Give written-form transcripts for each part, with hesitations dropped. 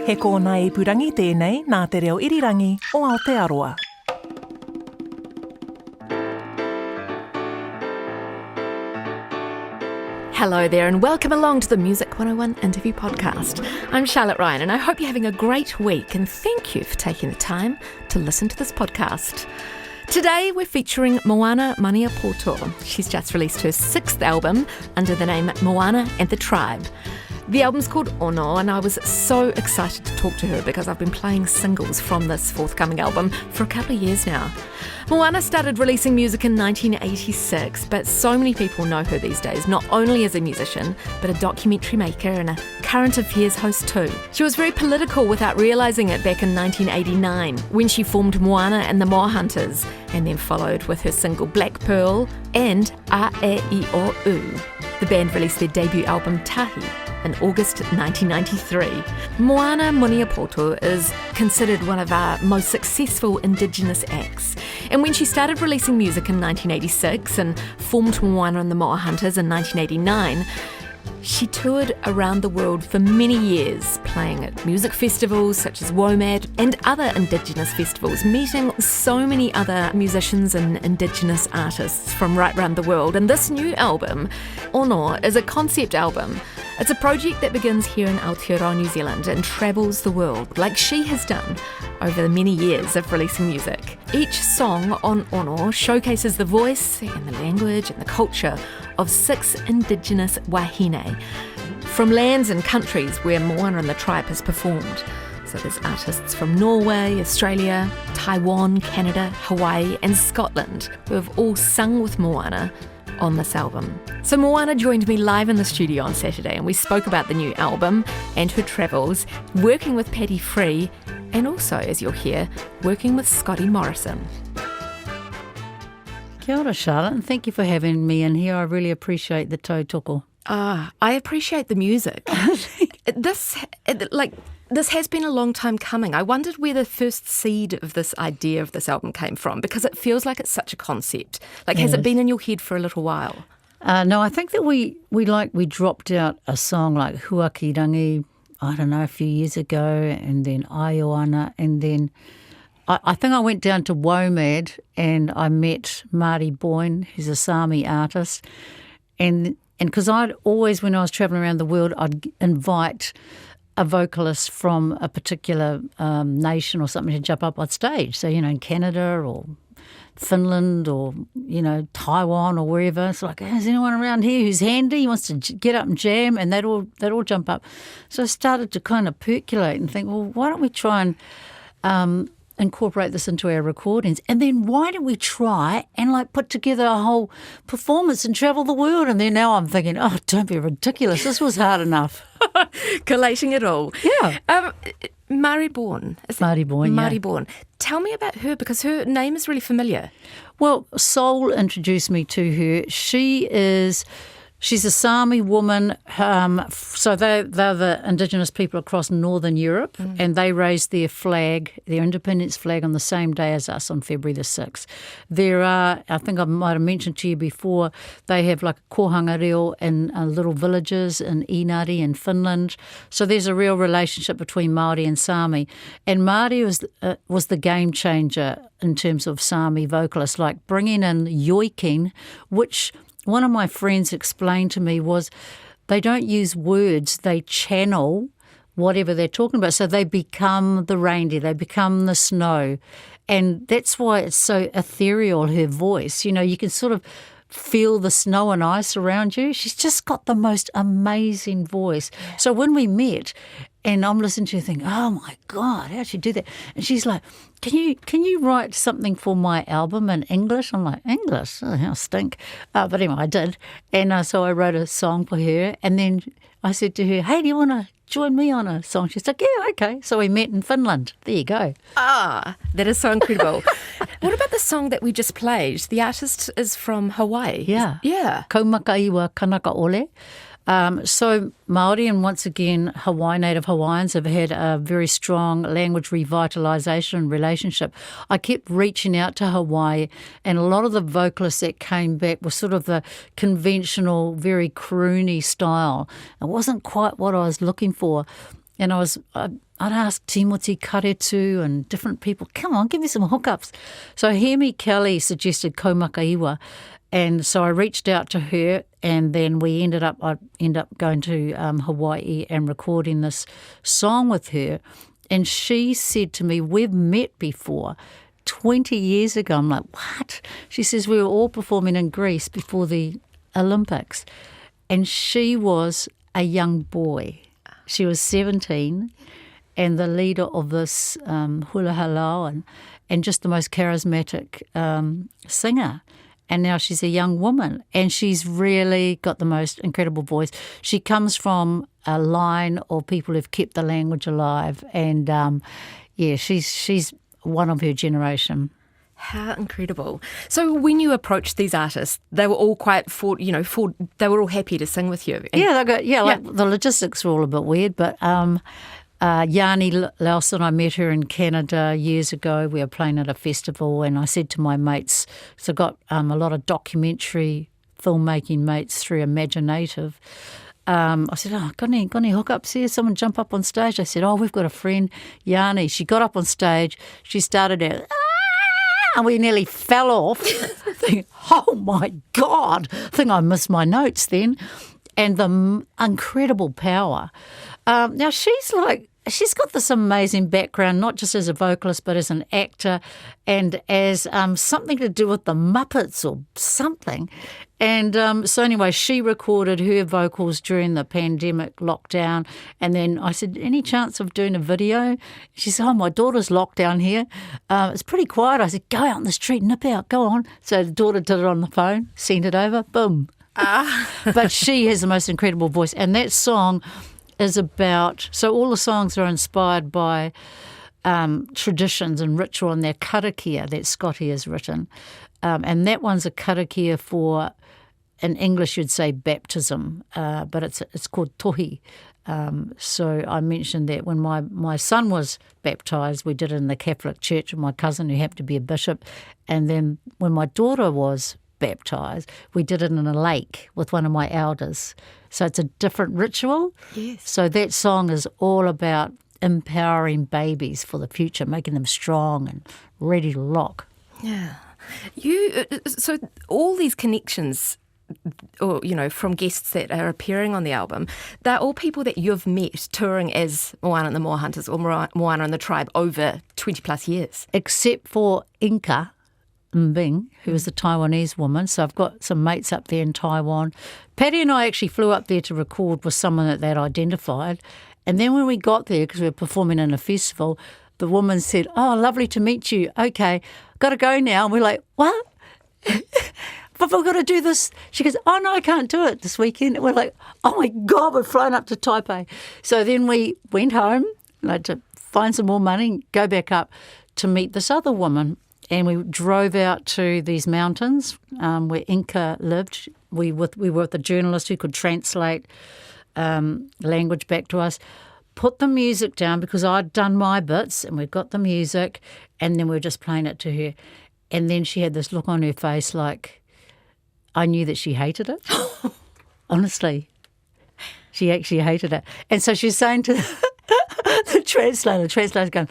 He kōna ipurangi tēnei nā te reo irirangi o Aotearoa. Hello there and welcome along to the Music 101 interview podcast. I'm Charlotte Ryan and I hope you're having a great week and thank you for taking the time to listen to this podcast. Today we're featuring Moana Maniapoto. She's just released her 6th album under the name Moana The Tribe. The album's called Ono and I was so excited to talk to her because I've been playing singles from this forthcoming album for a couple of years now. Moana started releasing music in 1986, but so many people know her these days, not only as a musician, but a documentary maker and a current affairs host too. She was very political without realising it back in 1989 when she formed Moana and the Moahunters, and then followed with her single Black Pearl and Aotearoa. The band released their debut album Tahi in August 1993. Moana Maniapoto is considered one of our most successful indigenous acts. And when she started releasing music in 1986 and formed Moana and the Moahunters in 1989, she toured around the world for many years, playing at music festivals such as WOMAD and other Indigenous festivals, meeting so many other musicians and Indigenous artists from right around the world. And this new album, Ono, is a concept album. It's a project that begins here in Aotearoa, New Zealand, and travels the world, like she has done over the many years of releasing music. Each song on Ono showcases the voice and the language and the culture of 6 indigenous wāhine from lands and countries where Moana the Tribe has performed. So there's artists from Norway, Australia, Taiwan, Canada, Hawaii and Scotland who have all sung with Moana on this album. So Moana joined me live in the studio on Saturday and we spoke about the new album and her travels, working with Paddy Free and also, as you'll hear, working with Scotty Morrison. Kia ora, Charlotte, and thank you for having me in here. I really appreciate the tautoko. I appreciate the music. This has been a long time coming. I wondered where the first seed of this idea of this album came from, because it feels like it's such a concept. Has it been in your head for a little while? No, I think that we dropped out a song like Huakirangi, I don't know, a few years ago, and then Aioana, and then I think I went down to WOMAD and I met Marty Boyne, who's a Sami artist, and because I'd always, when I was travelling around the world, I'd invite a vocalist from a particular nation or something to jump up on stage. So, in Canada or Finland or, Taiwan or wherever. It's like, is anyone around here who's handy, wants to get up and jam? And they'd all jump up. So I started to kind of percolate and think, well, why don't we try and incorporate this into our recordings, and then why don't we try and put together a whole performance and travel the world? And then now I'm thinking, oh, don't be ridiculous, this was hard enough. Collating it all. Yeah. Marty Bourne. Marty Bourne, Marty yeah. Bourne. Tell me about her, because her name is really familiar. Well, Soul introduced me to her. She's a Sami woman, so they're the indigenous people across northern Europe, and they raised their flag, their independence flag, on the same day as us on February the 6th. There are, I think I might have mentioned to you before, they have like a kohanga reo in little villages in Inari in Finland. So there's a real relationship between Māori and Sami. And Māori was the game changer in terms of Sami vocalists, like bringing in yoiking, which one of my friends explained to me was they don't use words, they channel whatever they're talking about. So they become the reindeer, they become the snow. And that's why it's so ethereal, her voice. You can sort of feel the snow and ice around you. She's just got the most amazing voice. Yeah. So when we met, and I'm listening to her think, oh my God, how'd she do that? And she's like, can you write something for my album in English? I'm like, English? Oh, how stink. But anyway, I did. And so I wrote a song for her. And then I said to her, hey, do you want to join me on a song? She's like, yeah, okay. So we met in Finland. There you go. That is so incredible. What about the song that we just played? The artist is from Hawaii. Yeah. Yeah. Kaumakaiwa kanaka ole. So Māori and once again Native Hawaiians have had a very strong language revitalisation relationship. I kept reaching out to Hawaii, and a lot of the vocalists that came back were sort of the conventional, very croony style. It wasn't quite what I was looking for. And I'd ask Timoti Karetu and different people, come on, give me some hookups. So Hemi Kelly suggested Kaumakaiwa, and so I reached out to her, and then I ended up going to Hawaii and recording this song with her. And she said to me, we've met before 20 years ago. I'm like, what? She says, we were all performing in Greece before the Olympics. And she was a young boy. She was 17 and the leader of this hula halau and just the most charismatic singer. And now she's a young woman and she's really got the most incredible voice. She comes from a line of people who've kept the language alive. And, she's one of her generation. How incredible. So when you approached these artists, they were all they were all happy to sing with you. And the logistics were all a bit weird, but Yanni Lawson, I met her in Canada years ago. We were playing at a festival and I said to my mates, so I got a lot of documentary filmmaking mates through Imaginative. I said, got any hookups here? Someone jump up on stage. I said, we've got a friend, Yanni. She got up on stage. She started out, and we nearly fell off. Thinking, oh my God! I think I missed my notes then. And the incredible power. Now she's got this amazing background, not just as a vocalist, but as an actor and as something to do with the Muppets or something. And so anyway, she recorded her vocals during the pandemic lockdown. And then I said, any chance of doing a video? She said, my daughter's locked down here. It's pretty quiet. I said, go out in the street, nip out, go on. So the daughter did it on the phone, sent it over, boom. But she has the most incredible voice. And that song is about, so all the songs are inspired by traditions and ritual, and they're karakia that Scotty has written. And that one's a karakia for, in English you'd say baptism, but it's called tohi. So I mentioned that when my son was baptised, we did it in the Catholic Church with my cousin who happened to be a bishop. And then when my daughter was baptised, we did it in a lake with one of my elders. So it's a different ritual. Yes. So that song is all about empowering babies for the future, making them strong and ready to rock. Yeah. So all these connections, or from guests that are appearing on the album, they're all people that you've met touring as Moana and the Moahunters or Moana and the Tribe over 20 plus years. Except for Inka Mbing, who is a Taiwanese woman. So I've got some mates up there in Taiwan. Patty and I actually flew up there to record with someone that identified. And then when we got there, because we were performing in a festival, the woman said, lovely to meet you. Okay, got to go now. And we're like, what? But we've got to do this. She goes, no, I can't do it this weekend. And we're like, oh my God, we're flying up to Taipei. So then we went home to find some more money, go back up to meet this other woman. And we drove out to these mountains where Inka lived. We were with a journalist who could translate language back to us, put the music down because I'd done my bits and we got the music, and then we were just playing it to her. And then she had this look on her face like I knew that she hated it. Honestly, she actually hated it. And so she's saying to the translator's going,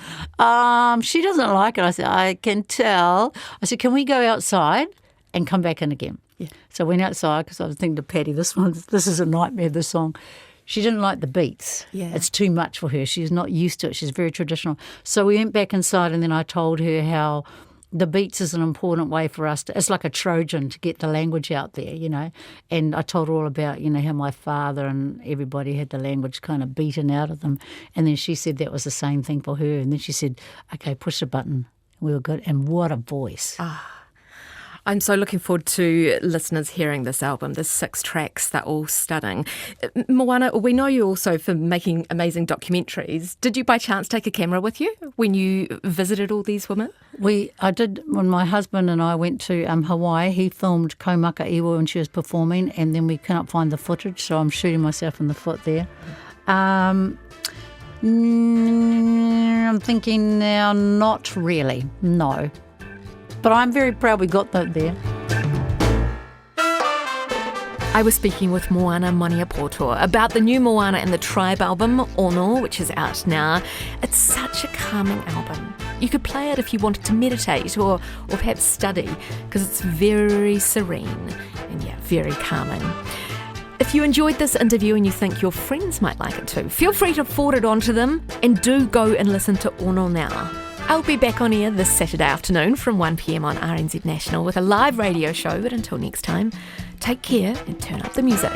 she doesn't like it. I said, I can tell. I said, can we go outside and come back in again? Yeah. So I went outside because I was thinking to Patty, this is a nightmare, this song. She didn't like the beats. Yeah. It's too much for her. She's not used to it. She's very traditional. So we went back inside and then I told her how the beats is an important way for us it's like a Trojan to get the language out there, And I told her all about, how my father and everybody had the language kind of beaten out of them. And then she said that was the same thing for her. And then she said, okay, push the button. We were good. And what a voice. I'm so looking forward to listeners hearing this album. There's 6 tracks, they're all stunning. Moana, we know you also for making amazing documentaries. Did you by chance take a camera with you when you visited all these women? I did. When my husband and I went to Hawaii, he filmed Kaumakaiwa when she was performing, and then we cannot find the footage, so I'm shooting myself in the foot there. I'm thinking now, not really, no. But I'm very proud we got that there. I was speaking with Moana Maniapoto about the new Moana and the Tribe album, Ono, which is out now. It's such a calming album. You could play it if you wanted to meditate or perhaps study, because it's very serene and very calming. If you enjoyed this interview and you think your friends might like it too, feel free to forward it on to them, and do go and listen to Ono now. I'll be back on air this Saturday afternoon from 1 p.m. on RNZ National with a live radio show, but until next time, take care and turn up the music.